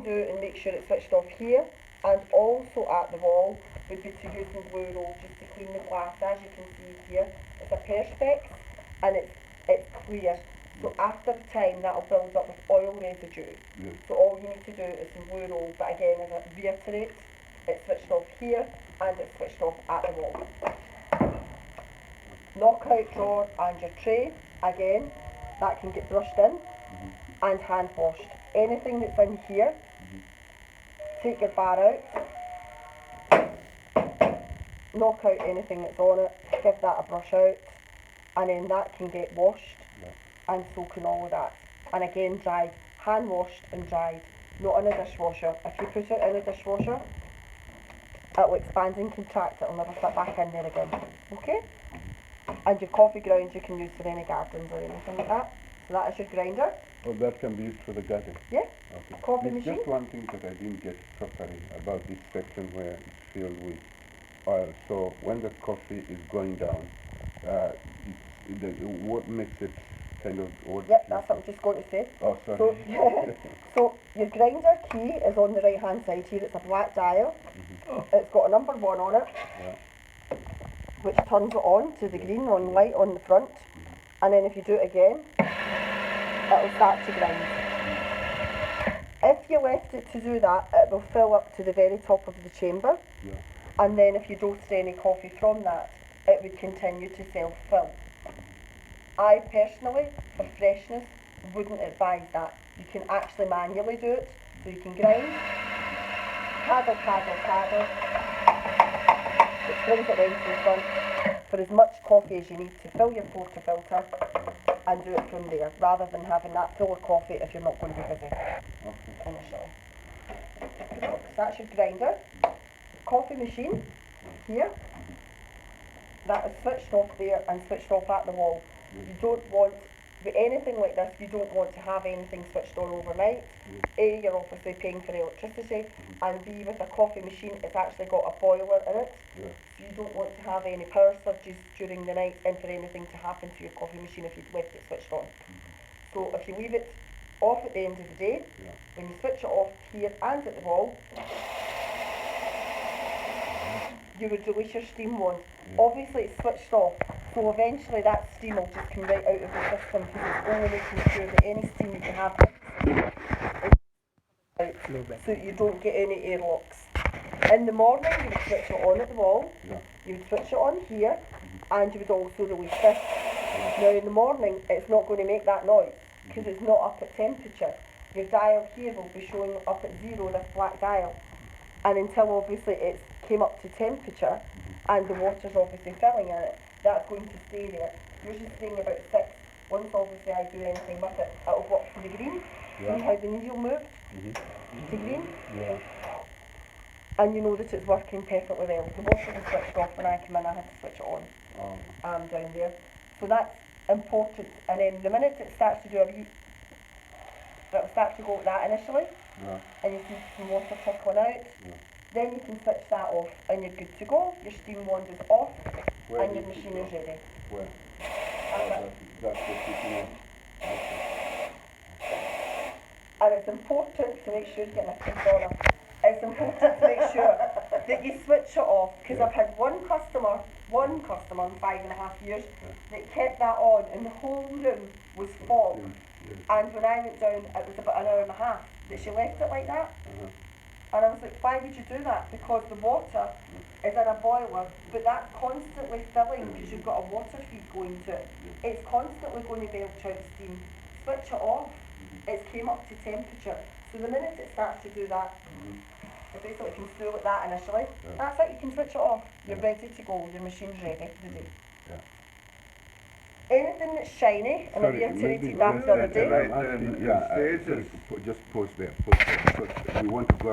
do and make sure it's switched off here and also at the wall would be to use the blue roll just to clean the glass. As you can see here, it's a perspex and it's clear. So after time that'll build up with oil residue. Yes. So all you need to do is some blue roll, but again, as I reiterate, it's switched off here and it's switched off at the wall. Knockout drawer and your tray, again, that can get brushed in and hand washed. Anything that's in here, take your bar out, knock out anything that's on it, give that a brush out, and then that can get washed and soaking all of that. And again, dried, hand washed and dried, not in a dishwasher. If you put it in a dishwasher, it'll expand and contract, it'll never fit back in there again. Okay? And your coffee grounds you can use for any gardens or anything like that. So that is your grinder. Oh, that can be used for the garden? Yeah. Okay. Coffee There's machine. just one thing that I didn't get properly about this section where it's filled with oil. So when the coffee is going down, what makes it kind of... Yep, that's what I'm just going to say. Oh, sorry. So, so your grinder key is on the right hand side here. It's a black dial. It's got a number 1 on it, which turns it on to the green on light on the front. And then if you do it again, it'll start to grind. If you left it to do that, it will fill up to the very top of the chamber. And then if you roasted any coffee from that, it would continue to self-fill. I personally, for freshness, wouldn't advise that. You can actually manually do it, so you can grind, paddle, paddle, paddle, which brings it round to the front for as much coffee as you need to fill your portafilter and do it from there, rather than having that full of coffee if you're not going to be busy initially. So that's your grinder. Coffee machine here, that is switched off there and switched off at the wall. You don't want, with anything like this, you don't want to have anything switched on overnight. A, you're obviously paying for electricity, and B, with a coffee machine, it's actually got a boiler in it. So you don't want to have any power surges during the night and for anything to happen to your coffee machine if you've left it switched on. So if you leave it off at the end of the day, when you switch it off here and at the wall, you would release your steam wand. Obviously it's switched off, so eventually that steam will just come right out of the system because it's only making sure that any steam that you have out, so that you don't get any airlocks. In the morning you would switch it on at the wall, you would switch it on here, and you would also release this. Now in the morning it's not going to make that noise because it's not up at temperature. Your dial here will be showing up at 0, this black dial, and until obviously it's came up to temperature and the water's obviously filling in it, that's going to stay there. Yours is staying about 6. Once obviously I do anything with it, it'll go up to the green. See how the needle moved to green? And you know that it's working perfectly well. The water was switched off when I came in, I had to switch it on down there. So that's important. And then the minute it starts to do a wee, it'll start to go like that initially, and you see some water trickling out. Then you can switch that off and you're good to go. Your steam wand is off and your machine is ready. And it's important to make sure you're getting a controller. It's important to make sure that you switch it off, because I've had one customer in 5.5 years that kept that on and the whole room was fog. And when I went down, it was about 1.5 hours that she left it like that. And I was like, why would you do that? Because the water is in a boiler, but that's constantly filling because you've got a water feed going to it. It's constantly going to belch out steam. Switch it off. It's came up to temperature. So the minute it starts to do that, it basically can spool at that initially. That's it, you can switch it off. You're ready to go. Your machine's ready for the day. Anything that's shiny, and I reiterated that the other day. Just pause there. Because we want to go